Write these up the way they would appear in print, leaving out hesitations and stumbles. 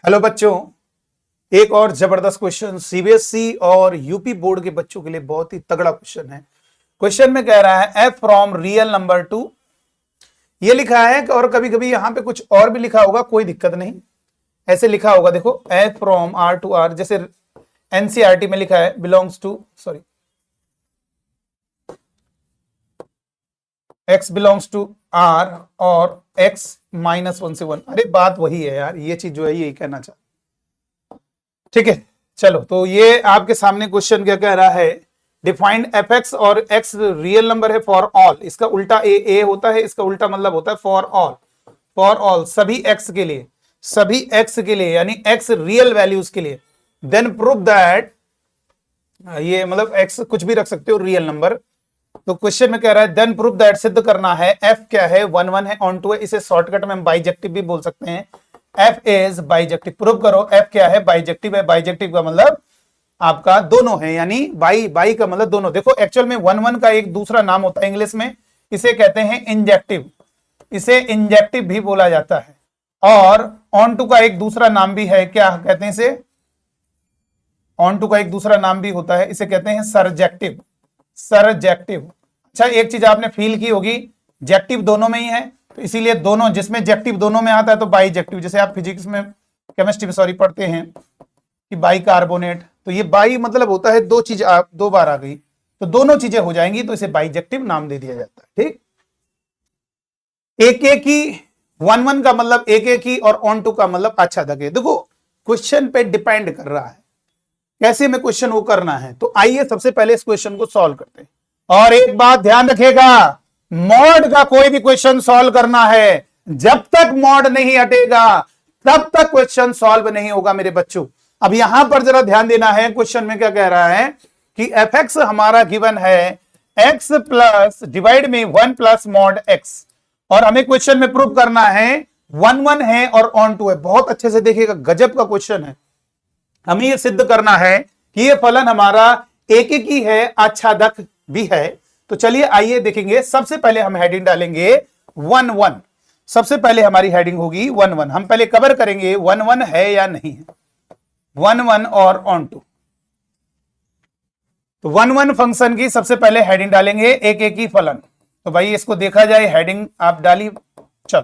Hello बच्चों, एक और जबरदस्त क्वेश्चन सीबीएसई और यूपी बोर्ड के बच्चों के लिए बहुत ही तगड़ा क्वेश्चन है। क्वेश्चन में कह रहा है F from real number two, ये लिखा है और कभी कभी यहां पे कुछ और भी लिखा होगा, कोई दिक्कत नहीं, ऐसे लिखा होगा। देखो F from R to R, जैसे एनसीईआरटी में लिखा है belongs to x belongs to R और एक्स -1 से 1। अरे बात वही है यार, ये चीज जो है यही कहना चाहता। ठीक है, चलो तो ये आपके सामने क्वेश्चन क्या कह रहा है, डिफाइंड एफ एक्स और एक्स रियल नंबर है फॉर ऑल। इसका उल्टा ए होता है, इसका उल्टा मतलब होता है फॉर ऑल सभी एक्स के लिए, सभी एक्स के लिए यानी एक्स रियल वैल्यूज के लिए। देन प्रूव दैट, ये मतलब एक्स कुछ भी रख सकते हो रियल नंबर। तो क्वेश्चन में कह रहा है देन प्रूव दैट, सिद्ध करना है एफ क्या है 1 1 है, ऑन टू है, इसे शॉर्टकट में हम बाइजेक्टिव भी बोल सकते हैं। एफ इज बाइजेक्टिव, प्रूव करो एफ क्या है बाइजेक्टिव है। बाइजेक्टिव का मतलब आपका दोनों है, यानी बाई का मतलब दोनों। देखो एक्चुअल में 1 1 का एक दूसरा नाम होता है इंग्लिश में, इसे कहते हैं इंजेक्टिव, इसे इंजेक्टिव भी बोला जाता है। और ऑन टू का एक दूसरा नाम भी है, क्या कहते हैं इसे, ऑन टू का एक दूसरा नाम भी होता है, इसे कहते हैं सरजेक्टिव। अच्छा, एक चीज आपने फील की होगी, जेक्टिव दोनों में ही है, तो इसीलिए दोनों, जिसमें जेक्टिव दोनों में आता है तो बाईजेक्टिव। जैसे आप फिजिक्स में, केमिस्ट्री में पढ़ते हैं कि बाई कार्बोनेट, तो ये बाई मतलब होता है दो चीज दो बार आ गई तो दोनों चीजें हो जाएंगी, तो इसे बाईजेक्टिव नाम दे दिया जाता है। ठीक, एक ही 1 1 का मतलब एक ही और ऑन टू का मतलब अच्छा दगे। देखो क्वेश्चन पे डिपेंड कर रहा है कैसे में क्वेश्चन वो करना है। तो आइए सबसे पहले इस क्वेश्चन को सॉल्व करते हैं। और एक बात ध्यान रखिएगा, मॉड का कोई भी क्वेश्चन सॉल्व करना है, जब तक मॉड नहीं हटेगा तब तक क्वेश्चन सॉल्व नहीं होगा मेरे बच्चों। अब यहां पर जरा ध्यान देना है, क्वेश्चन में क्या कह रहा है कि एफ एक्स हमारा गिवन है एक्स प्लस डिवाइड में 1 प्लस मॉड एक्स, और हमें क्वेश्चन में प्रूव करना है 1 1 है और ऑन टू है। बहुत अच्छे से देखिएगा, गजब का क्वेश्चन है। हमें यह सिद्ध करना है कि यह फलन हमारा एक ही है, आच्छादक भी है। तो चलिए आइए देखेंगे। सबसे पहले हम हेडिंग डालेंगे 1 1, सबसे पहले हमारी हेडिंग होगी 1 1। हम पहले कवर करेंगे 1 1 है या नहीं है, 1 1 और ऑन टू। तो 1 1 फंक्शन की सबसे पहले हेडिंग डालेंगे एक ही फलन। तो भाई इसको देखा जाए, हेडिंग आप डाली, चल।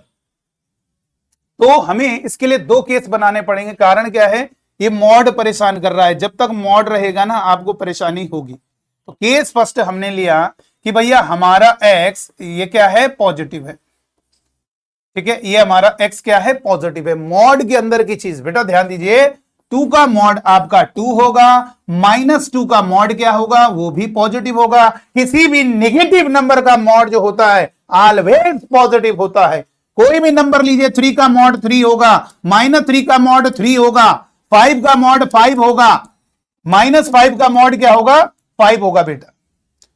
तो हमें इसके लिए दो केस बनाने पड़ेंगे। कारण क्या है, ये मॉड परेशान कर रहा है, जब तक मॉड रहेगा ना आपको परेशानी होगी। तो केस फर्स्ट हमने लिया कि भैया हमारा x ये क्या है, पॉजिटिव है। ठीक है, ये हमारा x क्या है, पॉजिटिव है। मॉड के अंदर की चीज बेटा ध्यान दीजिए, 2 का मॉड आपका 2 होगा, -2 का मॉड क्या होगा, वो भी पॉजिटिव होगा। किसी भी नेगेटिव नंबर का मॉड जो होता है ऑलवेज पॉजिटिव होता है। कोई भी नंबर लीजिए, 3 का मॉड 3 होगा, -3 का मॉड 3 होगा, 5 का मॉड 5 होगा, -5 का मॉड क्या होगा, 5 होगा बेटा।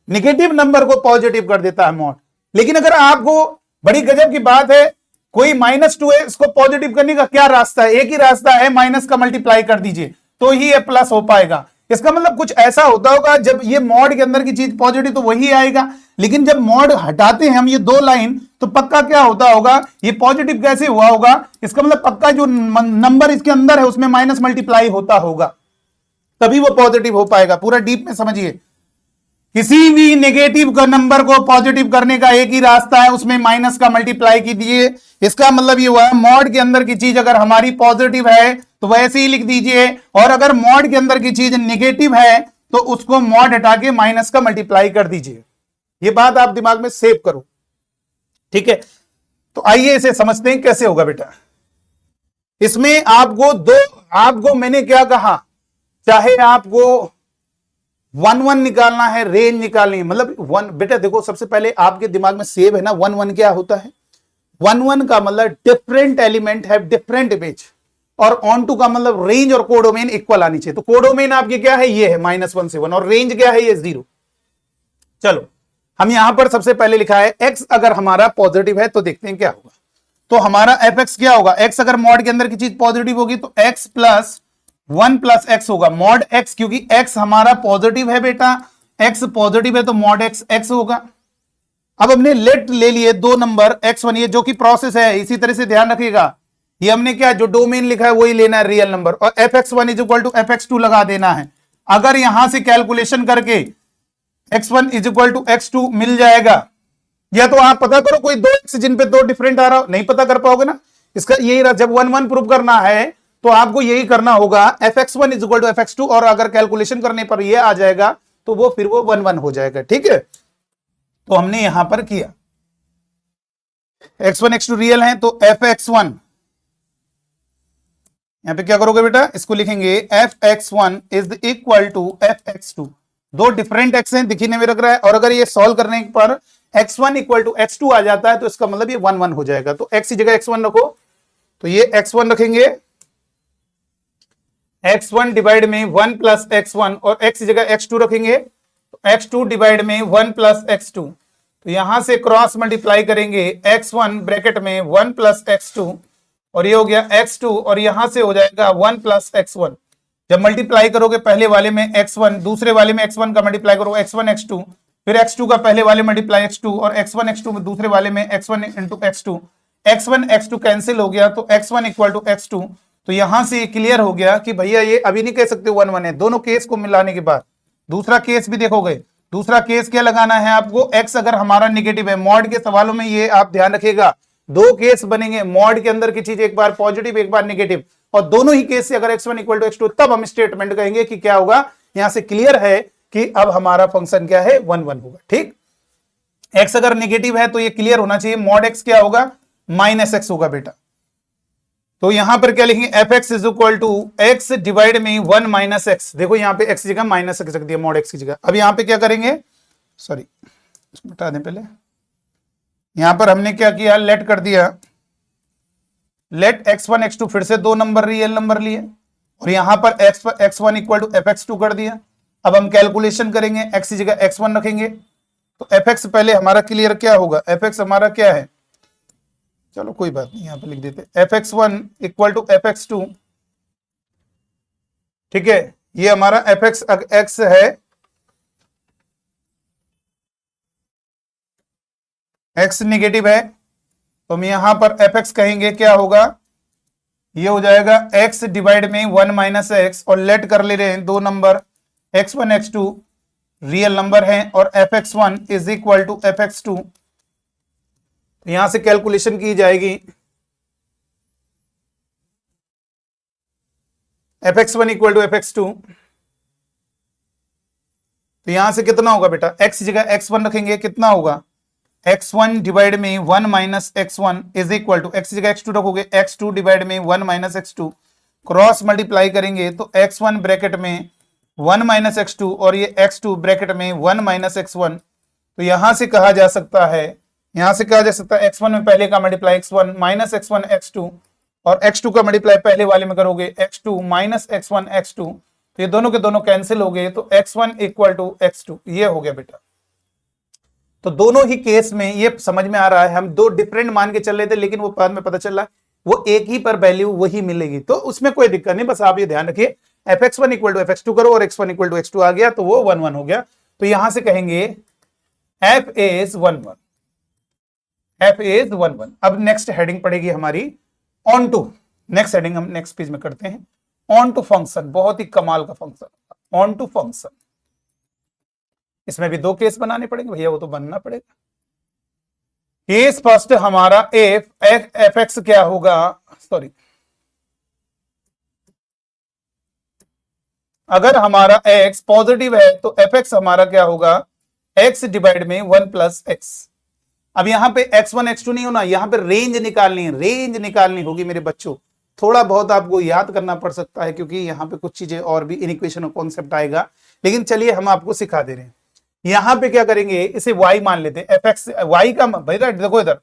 नेगेटिव नंबर को पॉजिटिव कर देता है मॉड। लेकिन अगर आपको, बड़ी गजब की बात है, कोई -2 है, इसको पॉजिटिव करने का क्या रास्ता है, एक ही रास्ता है, माइनस का मल्टीप्लाई कर दीजिए तो ही ये प्लस हो पाएगा। इसका मतलब कुछ ऐसा होता होगा, जब ये मॉड के अंदर की चीज पॉजिटिव तो वही आएगा, लेकिन जब मॉड हटाते हैं हम ये दो लाइन, तो पक्का क्या होता होगा, ये पॉजिटिव कैसे हुआ होगा, इसका मतलब पक्का जो नंबर इसके अंदर है उसमें माइनस मल्टीप्लाई होता होगा, तभी वो पॉजिटिव हो पाएगा। पूरा डीप में समझिए, किसी भी नेगेटिव का नंबर को पॉजिटिव करने का एक ही रास्ता है, उसमें माइनस का मल्टीप्लाई कीजिए। इसका मतलब ये हुआ, मॉड के अंदर की चीज अगर हमारी पॉजिटिव है तो वैसे ही लिख दीजिए, और अगर मॉड के अंदर की चीज नेगेटिव है तो उसको मॉड हटा के माइनस का मल्टीप्लाई कर दीजिए। ये बात आप दिमाग में सेव करो, ठीक है। तो आइए इसे समझते हैं कैसे होगा बेटा। इसमें आपको मैंने क्या कहा, चाहे आपको 1 1 निकालना है, रेंज निकालनी है, मतलब 1 बेटा देखो, सबसे पहले आपके दिमाग में सेव है ना 1 1 क्या होता है। 1 1 का मतलब डिफरेंट एलिमेंट है डिफरेंट इमेज, और ऑन टू का मतलब रेंज और कोडोमेन इक्वल आनी चाहिए। तो कोडोमेन आपके क्या है, ये है -1 से 1, और रेंज क्या है, ये 0। चलो हम यहां पर सबसे पहले लिखा है x अगर हमारा पॉजिटिव है तो देखते हैं क्या होगा। तो हमारा एफ एक्स क्या होगा, x अगर मॉड के अंदर की चीज पॉजिटिव होगी तो x प्लस 1 प्लस एक्स होगा, मॉड x, क्योंकि x हमारा पॉजिटिव है बेटा, x पॉजिटिव है तो मॉड x होगा। अब हमने लेट ले लिए दो नंबर x1, ये जो कि प्रोसेस है, इसी तरह से ध्यान रखिएगा ये हमने क्या जो डोमेन लिखा है वही लेना है रियल नंबर, और fx1 is equal to fx2 लगा देना है। अगर यहां से कैलकुलेशन करके x1 is equal to x2 मिल जाएगा, या तो आप पता करो कोई दो एक्स जिन पे दो डिफरेंट आ रहा हो, नहीं पता कर पाओगे ना। इसका यही रहा, जब 1 1 प्रूव करना है तो आपको यही करना होगा fx1 is equal to fx2, और अगर कैलकुलेशन करने पर ये आ जाएगा तो वो फिर वो 1 1 हो जाएगा। ठीक है, तो हमने यहां पर किया x1 x2 रियल है, तो fx1 यहां पे क्या करोगे बेटा, इसको लिखेंगे fx1 is equal to fx2। दो डिफरेंट एक्स हैं, दिखने में रख रहा है, और अगर ये सॉल्व करने पर x1 इक्वल टू x2 आ जाता है तो इसका मतलब ये 1 1 हो जाएगा। तो x की जगह x1 रखो, तो ये x1 रखेंगे, x1 डिवाइड में 1 प्लस x1, और x की जगह x2 रखेंगे, तो x2 डिवाइड में 1 प्लस x2। तो यहां से क्रॉस मल्टीप्लाई करेंगे x1 ब्रैकेट में 1 प्लस x2, और ये हो गया x2, और यहां से हो जाएगा 1 प्लस x1। जब मल्टीप्लाई करोगे पहले वाले में x1, दूसरे वाले में x1 का मल्टीप्लाई करोगे x1 x2, फिर x2 का पहले वाले मल्टीप्लाई x2, और x1 x2 में दूसरे वाले में x1 into x2, x1 x2 cancel हो गया, तो x1 इक्वल टू x2। तो यहां से क्लियर हो गया कि भैया ये अभी नहीं कह सकते 1 1 है, दोनों केस को मिलाने के बाद। दूसरा केस भी देखोगे, दूसरा केस क्या लगाना है आपको, x अगर हमारा निगेटिव है, मॉड के सवालों में ये आप ध्यान रखिएगा, दो केस बनेंगे, मॉड के अंदर की चीज एक बार पॉजिटिव एक बार नेगेटिव, और दोनों ही केस से अगर x1 इक्वल टू x2, तब हम स्टेटमेंट कहेंगे कि क्या होगा। यहां से क्लियर है कि अब हमारा फंक्शन क्या है, 1 1 होगा। ठीक, x अगर नेगेटिव है तो ये क्लियर होना चाहिए, मॉड x क्या होगा, माइनस x होगा बेटा। तो यहां पर क्या लिखेंगे, fx is equal to x divide में 1 माइनस x। देखो यहां पे x की जगह माइनस x रख दिया, मॉड x की जगह। अब यहां पे क्या करेंगे, सॉरी इसको बता दें पहले, यहां पर हमने क्या किया, लेट कर दिया, लेट x1 x2, फिर से दो नंबर रियल नंबर लिए, और यहां पर x1 इक्वल टू fx2 कर दिया। अब हम कैलकुलेशन करेंगे, x की जगह x1 रखेंगे, तो fx पहले हमारा क्लियर क्या होगा, fx हमारा क्या है, चलो कोई बात नहीं यहां पे लिख देते, fx1 इक्वल टू fx2। ठीक है, ये हमारा fx x है, x नेगेटिव है, तो हम यहां पर fx कहेंगे क्या होगा, ये हो जाएगा x डिवाइड में 1 माइनस x, और लेट कर ले रहे हैं दो number x1 x2 real number हैं, और fx1 is equal to fx2। यहां से कैलकुलेशन की जाएगी, fx1 इक्वल टू fx2, तो यहां से कितना होगा बेटा, x की जगह x1 रखेंगे, कितना होगा, x1 डिवाइड में 1 minus x1 is equal to, x की जगह x2 रखोगे, x2 डिवाइड में 1 माइनस x2, क्रॉस मल्टीप्लाई करेंगे तो x1 ब्रैकेट में 1 माइनस x2, और ये x2 ब्रैकेट में 1 माइनस x1। तो यहां से कहा जा सकता है, यहां से कहा जा सकता है x1 में पहले का multiply x1 minus x1 x2, और x2 का मल्टीप्लाई पहले वाले में करोगे x2 माइनस x1 x2, तो ये दोनों के दोनों कैंसिल हो गए, तो x1 इक्वल टू x2, ये हो गया बेटा। तो दोनों ही केस में ये समझ में आ रहा है, हम दो डिफरेंट मान के चल रहे थे, लेकिन वो बाद में पता चल रहा है वो एक ही पर वैल्यू वही मिलेगी, तो उसमें कोई दिक्कत नहीं, बस आप ये ध्यान रखिए fx1 इक्वल टू fx2 करो, और x1 इक्वल टू x2 आ गया तो वो 1 1 हो गया। तो यहां से कहेंगे f is 1 1, f is 1 1। अब नेक्स्ट हेडिंग पड़ेगी हमारी ऑन टू, नेक्स्ट हेडिंग हम नेक्स्ट पेज में करते हैं, ऑन टू फंक्शन, बहुत ही कमाल का फंक्शन, ऑन टू फंक्शन। इसमें भी दो केस बनाने पड़ेंगे भैया, वो तो बनना पड़ेगा। केस फर्स्ट हमारा एफ एक्स क्या होगा, सॉरी, अगर हमारा x पॉजिटिव है तो एफ एक्स हमारा क्या होगा, x डिवाइड में 1 प्लस एक्स। अब यहां पे x1 x2 नहीं होना, यहां पे रेंज निकालनी है, रेंज निकालनी होगी मेरे बच्चों। थोड़ा बहुत आपको याद करना पड़ सकता है क्योंकि यहां पे कुछ चीजें और भी इनइक्वेशन और कॉन्सेप्ट आएगा, लेकिन चलिए हम आपको सिखा दे रहे हैं। यहां पे क्या करेंगे, इसे y मान लेते हैं, एफ एक्स वाई का भाई देखो इधर,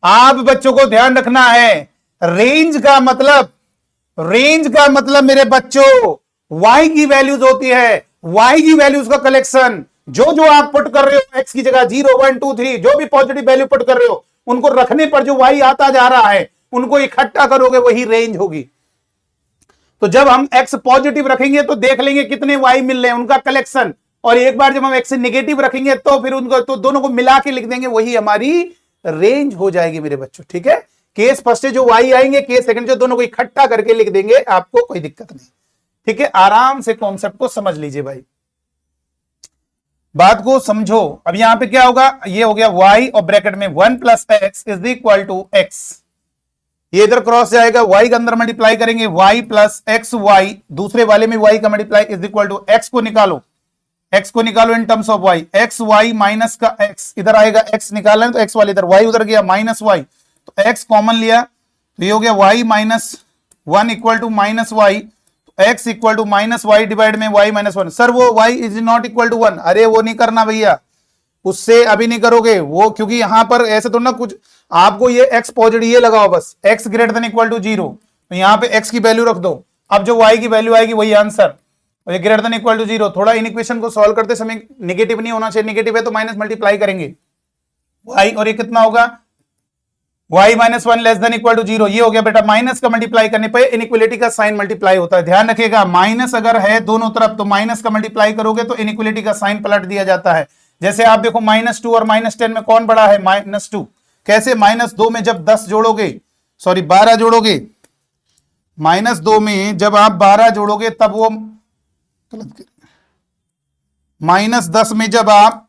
आप बच्चों को ध्यान रखना है, रेंज का मतलब मेरे बच्चों y की वैल्यूज होती है, y की वैल्यूज का कलेक्शन। जो आप पुट कर रहे हो x की जगह 0 1 2 3 जो भी पॉजिटिव वैल्यू पुट कर रहे हो, उनको रखने पर जो y आता जा रहा है उनको इकट्ठा करोगे, वही रेंज होगी। तो जब हम x पॉजिटिव रखेंगे तो देख लेंगे कितने y मिल रहे हैं, उनका कलेक्शन, और एक बार जब हम x नेगेटिव रखेंगे तो फिर उनको तो दोनों को मिला के लिख देंगे, वही हमारी रेंज हो जाएगी मेरे बच्चों। ठीक है, केस फर्स्ट जो वाई आएंगे, केस सेकंड जो, दोनों को इकट्ठा करके लिख देंगे, आपको कोई दिक्कत नहीं। ठीक है, आराम से कॉन्सेप्ट को समझ लीजिए भाई, बात को समझो। अब यहां पे क्या होगा, ये हो गया y और ब्रैकेट में 1 plus x is equal to x, ये इधर क्रॉस जाएगा, y का अंदर मल्टीप्लाई करेंगे, y प्लस एक्स वाई, दूसरे वाले में y का multiply is equal to x को निकालो, x को निकालो in terms of y, x y minus का x इधर आएगा, x निकालना है तो x वाले इधर, y उधर गया माइनस y, तो x कॉमन लिया तो ये हो गया y minus 1 equal to minus y, x equal to minus y divide में y माइनस 1। सर वो y is not equal to 1, अरे वो नहीं करना भैया, उससे अभी नहीं करोगे वो, क्योंकि यहां पर ऐसे तो ना कुछ, आपको ये x पॉजिटिव ये लगाओ बस, x greater than equal to 0, तो यहां पे x की वैल्यू रख दो, अब जो y की वैल्यू आएगी वही आंसर, और ये ग्रेटर देन इक्वल टू 0। थोड़ा इन इक्वेशन को सॉल्व करते समय नेगेटिव नहीं होना चाहिए, नेगेटिव है तो माइनस मल्टीप्लाई करेंगे y, और ये कितना होगा y minus 1 less than equal to 0, ये हो गया बेटा, माइनस का मल्टीप्लाई करने पर इनइक्वालिटी का साइन मल्टीप्लाई होता है, ध्यान रखिएगा, माइनस अगर है दोनों तरफ तो माइनस का मल्टीप्लाई करोगे तो इनइक्वालिटी का साइन पलट दिया जाता है। जैसे आप देखो -2 और -10 में कौन बड़ा है, -2, कैसे, -2 में जब 10 जोड़ोगे, सॉरी 12 जोड़ोगे, -2 में जब आप 12 जोड़ोगे तब वो, -10 में जब आप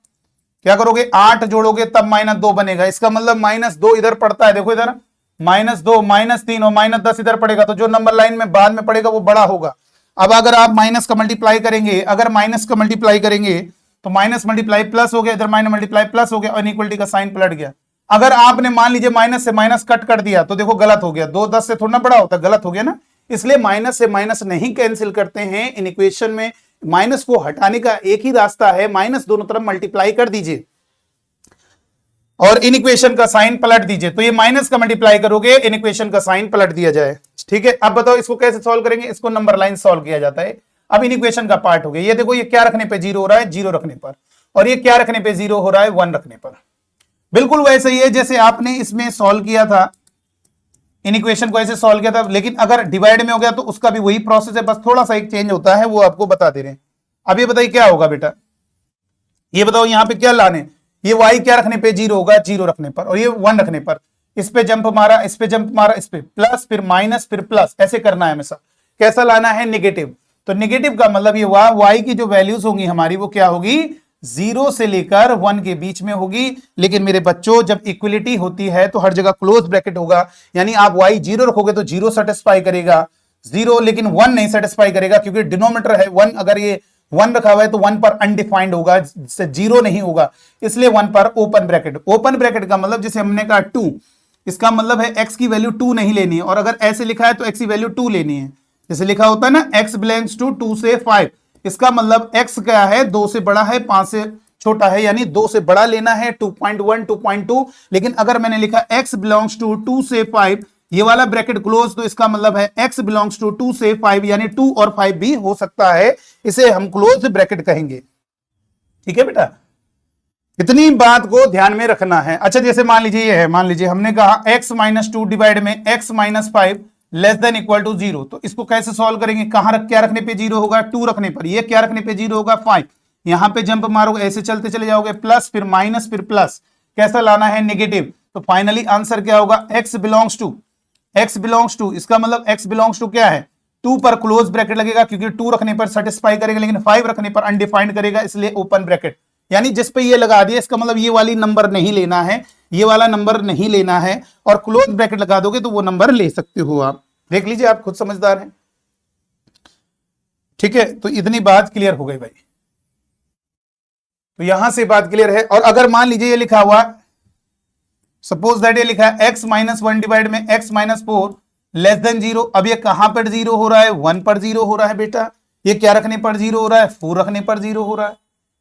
क्या करोगे 8 जोड़ोगे तब -2 बनेगा, इसका मतलब -2 इधर पड़ता है, देखो इधर -2 -3 और -10 इधर पड़ेगा, तो जो नंबर लाइन में बाद में पड़ेगा वो बड़ा होगा। अब अगर आप माइनस का मल्टीप्लाई करेंगे, अगर माइनस का मल्टीप्लाई करेंगे तो माइनस मल्टीप्लाई प्लस हो गया, इधर माइनस मल्टीप्लाई प्लस हो गया और इनइक्वालिटी का साइन पलट गया। अगर आपने मान लीजिए माइनस से माइनस कट कर दिया तो देखो गलत हो गया, 2 10 से थोड़ा बड़ा होता, गलत हो गया ना, इसलिए माइनस से माइनस नहीं कैंसिल करते हैं इन इक्वेशन में, माइनस को हटाने का एक ही रास्ता है, माइनस दोनों तरफ मल्टीप्लाई कर दीजिए और इन इक्वेशन का साइन पलट दीजिए, तो ये माइनस का मल्टीप्लाई करोगे, इन इक्वेशन का साइन पलट दिया जाए। ठीक है, अब बताओ इसको कैसे सॉल्व करेंगे, इसको नंबर लाइन सॉल्व किया जाता है। अब इन इक्वेशन का पार्ट हो गया, ये देखो ये क्या रखने पे 0 हो रहा है, 0 रखने पर, और ये क्या रखने पे 0 हो रहा है, 1 रखने पर। बिल्कुल वैसे ही है जैसे आपने इसमें सॉल्व किया था, इन इक्वेशन को ऐसे सॉल्व किया था, लेकिन अगर डिवाइड में हो गया तो उसका भी वही प्रोसेस है, बस थोड़ा सा एक चेंज होता है, वो आपको बता दे रहे हैं। अब ये बताइए क्या होगा बेटा, ये बताओ यहां पे क्या लाने, ये y क्या रखने पे 0 होगा, 0 रखने पर, और ये 1 रखने पर, इस पे जंप मारा, इस पे जंप मारा, इस पे प्लस फिर माइनस फिर प्लस, ऐसे करना है हमेशा। कैसा लाना है, नेगेटिव, तो नेगेटिव का मतलब ये y की जो वैल्यूज होंगी हमारी वो क्या होगी, 0 से लेकर 1 के बीच में होगी। लेकिन मेरे बच्चों जब इक्वलिटी होती है तो हर जगह क्लोज ब्रैकेट होगा, यानी आप y 0 रखोगे तो 0 सेटिस्फाई करेगा 0, लेकिन 1 नहीं सेटिस्फाई करेगा, क्योंकि डिनोमिनेटर है 1, अगर ये 1 रखा हुआ है तो 1 पर अनडिफाइंड होगा, 0 नहीं होगा, इसलिए 1 पर ओपन ब्रैकेट। ओपन ब्रैकेट का मतलब जैसे हमने कहा 2, इसका मतलब है x की वैल्यू 2 नहीं लेनी है, और अगर ऐसे लिखा है तो x की वैल्यू 2 लेनी है, जैसे लिखा होता है ना x बिलोंग्स टू 2 से 5, इसका मतलब x क्या है, 2 से बड़ा है 5 से छोटा है, यानी 2 से बड़ा लेना है 2.1 2.2। लेकिन अगर मैंने लिखा x बिलोंग्स टू 2 से 5, ये वाला ब्रैकेट क्लोज, तो इसका मतलब है x बिलोंग्स टू 2 से 5, यानी 2 और 5 भी हो सकता है, इसे हम क्लोज ब्रैकेट कहेंगे। ठीक है बेटा, इतनी बात को ध्यान में रखना है। अच्छा जैसे मान लीजिए ये है, मान लीजिए हमने कहा x माइनस 2 डिवाइड में x minus 5 less than equal to 0, तो इसको कैसे सॉल्व करेंगे, कहां क्या रखने पे 0 होगा, 2 रखने पर, ये क्या रखने पे 0 होगा 5, यहां पे जंप मारोगे, ऐसे चलते चले जाओगे, प्लस फिर माइनस फिर प्लस, कैसा लाना है, नेगेटिव, तो फाइनली आंसर क्या होगा, x बिलोंग्स टू, इसका मतलब x बिलोंग्स टू क्या है, 2 पर क्लोज ब्रैकेट लगेगा, क्योंकि 2 रखने पर सेटिस्फाई करेगा, लेकिन 5 रखने पर अनडिफाइंड करेगा, इसलिए ओपन ब्रैकेट। यानी जिस पे ये लगा दिया इसका मतलब ये वाली नंबर नहीं लेना है, ये वाला नंबर नहीं लेना है, और क्लोज ब्रैकेट लगा दोगे तो वो नंबर ले सकते हो आप, देख लीजिए, आप खुद समझदार हैं। ठीक है, तो इतनी बात क्लियर हो गई भाई, तो यहां से बात क्लियर है। और अगर मान लीजिए ये लिखा हुआ, सपोज दैट ये लिखा है x माइनस 1 डिवाइड में x माइनस 4 लेस देन 0, अब ये कहां पर 0 हो रहा है, 1 पर 0 हो रहा है बेटा, ये क्या रखने पर 0 हो रहा है, 4 रखने पर 0 हो रहा है,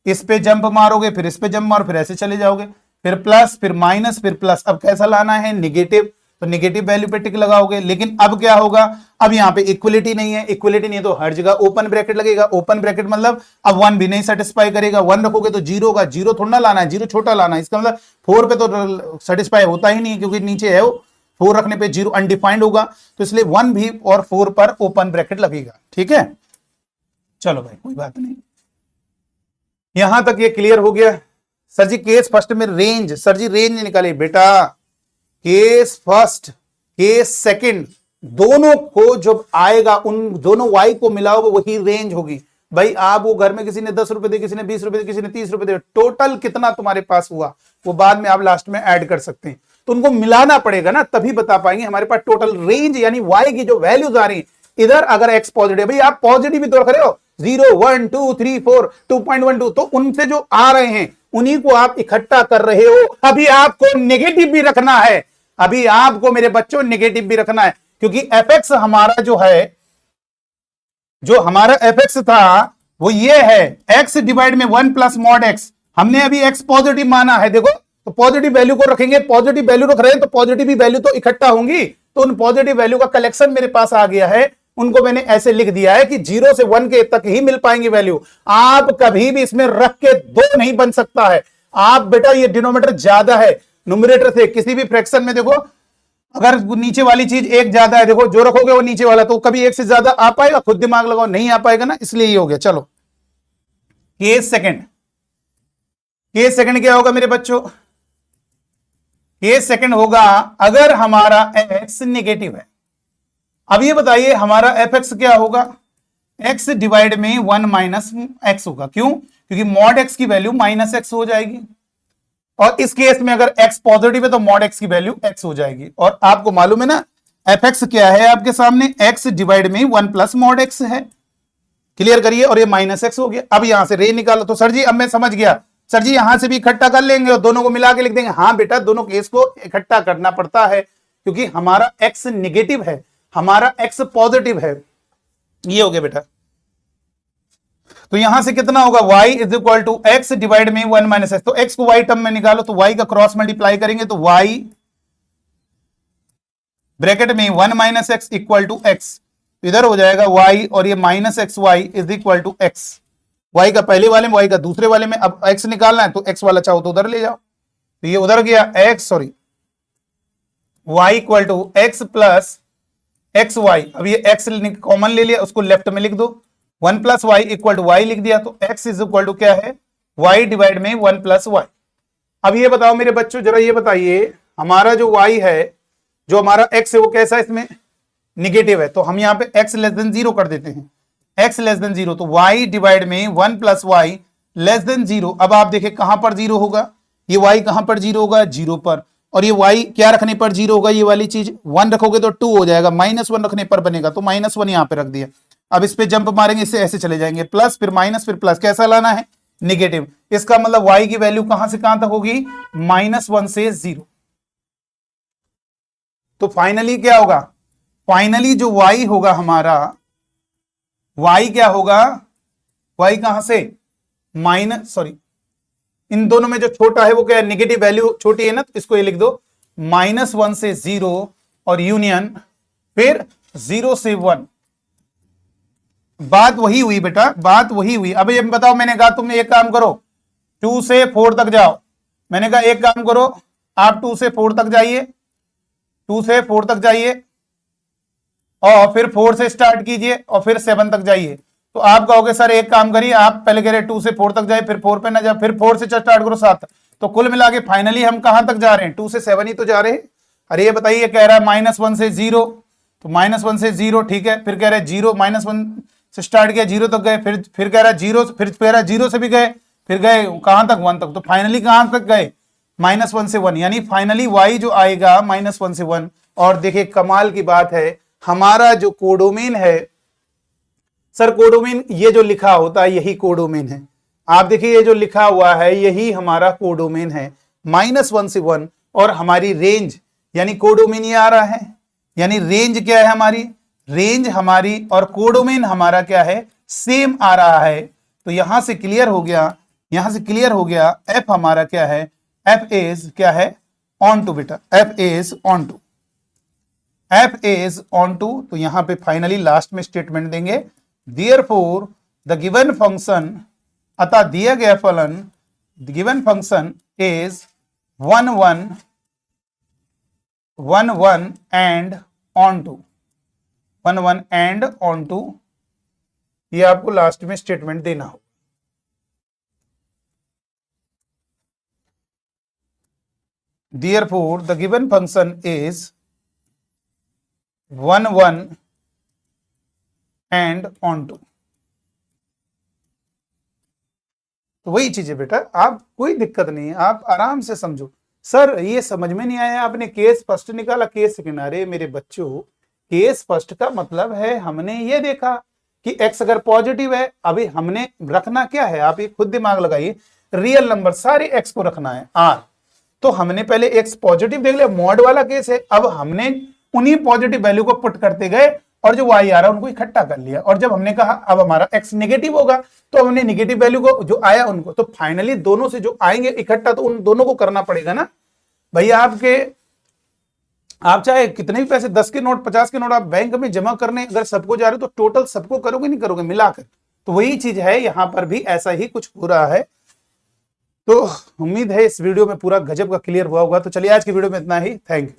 इस पे जंप मारोगे, फिर इस पे जंप मारो, फिर ऐसे चले जाओगे, फिर प्लस फिर माइनस फिर प्लस, अब कैसा लाना है, नेगेटिव, तो नेगेटिव वैल्यू पे टिक लगाओगे। लेकिन अब क्या होगा, अब यहाँ पे इक्वलिटी नहीं है, इक्वलिटी नहीं है तो हर जगह ओपन ब्रैकेट लगेगा, ओपन ब्रैकेट मतलब अब 1 भी नहीं सेटिस्फाई करेगा, 1 रखोगे तो 0 होगा, 0 थोड़ा ना लाना है, 0 छोटा लाना है, इसका मतलब 4 पे तो सेटिस्फाई होता ही नहीं, क्योंकि नीचे है वो, 4 रखने पे 0 अनडिफाइंड होगा, तो इसलिए 1 भी और 4 पर ओपन ब्रैकेट लगेगा। ठीक है, चलो भाई कोई बात नहीं, यहां तक ये क्लियर हो गया। सर जी केस फर्स्ट में रेंज, सर जी रेंज निकाले बेटा, केस फर्स्ट केस सेकंड, दोनों को जब आएगा उन दोनों y को मिलाओगे वही रेंज होगी। भाई आप वो घर में किसी ने 10 रुपए दे, किसी ने 20 रुपए दे, किसी ने 30 रुपए दे, टोटल कितना तुम्हारे पास हुआ वो बाद में आप लास्ट में ऐड कर सकते हैं। तो उनको मिलाना पड़ेगा ना, तभी बता पाएंगे हमारे पास टोटल रेंज यानी y की जो वैल्यूज आ रही है। इधर अगर x पॉजिटिव, भाई आप पॉजिटिव भी तो रख रहे हो 0 1 2 3 4 2.12, तो उनसे जो आ रहे हैं उन्हीं को आप इकट्ठा कर रहे हो। अभी आपको नेगेटिव भी रखना है, अभी आपको मेरे बच्चों नेगेटिव भी रखना है, क्योंकि fx हमारा जो है, जो हमारा fx था वो ये है x डिवाइड में 1 प्लस मॉड x। हमने अभी x पॉजिटिव माना है, देखो तो पॉजिटिव वैल्यू को रखेंगे, पॉजिटिव वैल्यू रख रहे हैं तो पॉजिटिव वैल्यू तो इकट्ठा होंगी, तो उन पॉजिटिव वैल्यू का कलेक्शन मेरे पास आ गया है। उनको मैंने ऐसे लिख दिया है कि 0 से 1 के तक ही मिल पाएंगे वैल्यू। आप कभी भी इसमें रख के 2 नहीं बन सकता है। आप बेटा ये डिनोमिनेटर ज्यादा है न्यूमरेटर से, किसी भी फ्रैक्शन में देखो अगर नीचे वाली चीज एक ज्यादा है, देखो जो रखोगे वो नीचे वाला, तो कभी एक से ज्यादा आ पाएगा? खुद दिमाग लगाओ, नहीं आ पाएगा ना, इसलिए ये हो गया। चलो केस सेकंड, केस सेकंड क्या होगा मेरे बच्चों? केस सेकंड होगा अगर हमारा x नेगेटिव है। अब ये बताइए हमारा fx क्या होगा? x डिवाइड में 1 माइनस एक्स होगा। क्यों? क्योंकि मॉड x की वैल्यू माइनस एक्स हो जाएगी, और इस केस में अगर x पॉजिटिव है तो मॉड x की वैल्यू x हो जाएगी। और आपको मालूम है ना fx क्या है आपके सामने, x डिवाइड में 1 प्लस मॉड x है। क्लियर करिए, और ये माइनस एक्स हो गया। अब यहां से रे निकालो। तो सर जी अब मैं समझ गया, सर जी यहां से भी इकट्ठा कर लेंगे और दोनों को मिला के लिख देंगे। हाँ बेटा, दोनों केस को इकट्ठा करना पड़ता है, क्योंकि हमारा x निगेटिव है, हमारा x पॉजिटिव है। ये हो गया बेटा। तो यहां से कितना होगा? y is equal to x divide में 1 माइनस एक्स। तो x को y टर्म में निकालो, तो y का क्रॉस मल्टीप्लाई करेंगे तो y ब्रैकेट में 1 minus x equal to x, इधर हो जाएगा y, और ये minus x y is equal to x. y का पहले वाले में, y का दूसरे वाले में। अब x निकालना है तो x वाला चाहो तो उधर ले जाओ, तो ये उधर गया y equal to x plus x y. अब ये x कॉमन ले लिया, उसको लेफ्ट में लिख दो, 1 plus y equal to y लिख दिया। तो x इज इक्वल टू क्या है? y डिवाइड में 1 प्लस वाई। अब ये बताओ मेरे बच्चों, जरा ये बताइए हमारा जो y है, जो हमारा x है वो कैसा है? इसमें निगेटिव है, तो हम यहाँ पे x लेस देन 0 कर देते हैं। x लेस देन 0, तो y डिवाइड में 1 प्लस वाई लेस देन 0। अब आप देखें कहां पर 0 होगा? ये y कहां पर 0 होगा? 0 पर। और ये y क्या रखने पर 0 होगा? ये वाली चीज 1 रखोगे तो 2 हो जाएगा, -1 रखने पर बनेगा, तो -1 यहां पे रख दिया। अब इस पे जंप मारेंगे, इससे ऐसे चले जाएंगे, प्लस फिर माइनस फिर प्लस, कैसा लाना है? निगेटिव। इसका मतलब y की वैल्यू कहां से कहां तक होगी? -1 से 0। तो फाइनली क्या होगा? फाइनली जो y होगा हमारा, y क्या होगा? y कहां से इन दोनों में जो छोटा है वो क्या है? निगेटिव वैल्यू छोटी है ना, तो इसको ये लिख दो -1 से 0 और यूनियन फिर 0 से 1। बात वही हुई बेटा, बात वही हुई। अब ये बताओ, मैंने कहा तुम एक काम करो 2 से 4 तक जाओ, मैंने कहा एक काम करो आप 2 से 4 तक जाइए, 2 से 4 तक जाइए और फिर 4 से स्टार्ट कीजिए और फिर 7 तक जाइए। तो आप कहोगे सर एक काम करिए, आप पहले कह रहे 2 से 4 तक जाए, फिर 4 पे ना जाए, फिर 4 से स्टार्ट करो 7 तक। तो कुल मिला के फाइनली हम कहां तक जा रहे हैं? 2 से 7 ही तो जा रहे हैं। अरे ये बताइए, कह रहा है -1 से 0, तो -1 से 0 ठीक है, फिर कह रहे 0 -1 से स्टार्ट किया 0 तक गए, फिर कह रहा है 0, फिर कह रहा है 0 से भी गए, फिर गए कहां तक? 1 तक। तो फाइनली कहां तक गए? -1 से 1, यानी फाइनली y जो आएगा -1 से 1। और देखिए कमाल की बात है, हमारा जो कोडोमेन है, सर कोडोमेन ये जो लिखा होता है यही कोडोमेन है। आप देखिए ये जो लिखा हुआ है यही हमारा कोडोमेन है, -1 से 1। और हमारी रेंज यानी कोडोमेन ये आ रहा है, यानी रेंज क्या है हमारी? रेंज हमारी और कोडोमेन हमारा क्या है? सेम आ रहा है। तो यहां से क्लियर हो गया, यहां से क्लियर हो गया एफ हमारा क्या है? एफ इज क्या है? ऑन टू बेटा, F is onto, F is onto. तो यहां पे फाइनली लास्ट में स्टेटमेंट देंगे, देयरफॉर द गिवन फंक्शन, अतः दिया गया फलन, the given function is 1 1 1 1 and onto, 1 1 and onto. ये आपको लास्ट में स्टेटमेंट देना हो। Therefore, the given function is 1 1 and onto. तो वही चीज है बेटा, आप कोई दिक्कत नहीं है, आप आराम से समझो। सर ये समझ में नहीं आया, आपने केस फर्स्ट निकाला केस सेकंड। अरे मेरे बच्चों, केस फर्स्ट का मतलब है हमने ये देखा कि x अगर पॉजिटिव है, अभी हमने रखना क्या है, आप ये खुद दिमाग लगाइए, रियल नंबर सारे x को रखना है r। तो हमने पहले x पॉजिटिव देख लिया, मॉड वाला केस है, अब हमने उन्हीं पॉजिटिव वैल्यू को पुट करते गए और जो y आ रहा है उनको इकट्ठा कर लिया। और जब हमने कहा अब हमारा x नेगेटिव होगा, तो हमने नेगेटिव वैल्यू को जो आया उनको, तो फाइनली दोनों से जो आएंगे इकट्ठा, तो उन दोनों को करना पड़ेगा ना भैया। आप चाहे कितने भी पैसे 10 के नोट 50 के नोट आप बैंक में जमा करने अगर सबको जा रहे हो, तो टोटल सबको करोगे नहीं करोगे मिलाकर। तो वही चीज है, यहां पर भी ऐसा ही कुछ हो रहा है। तो उम्मीद है इस वीडियो में पूरा गजब का क्लियर हुआ होगा। तो चलिए आज की वीडियो में इतना ही, थैंक यू।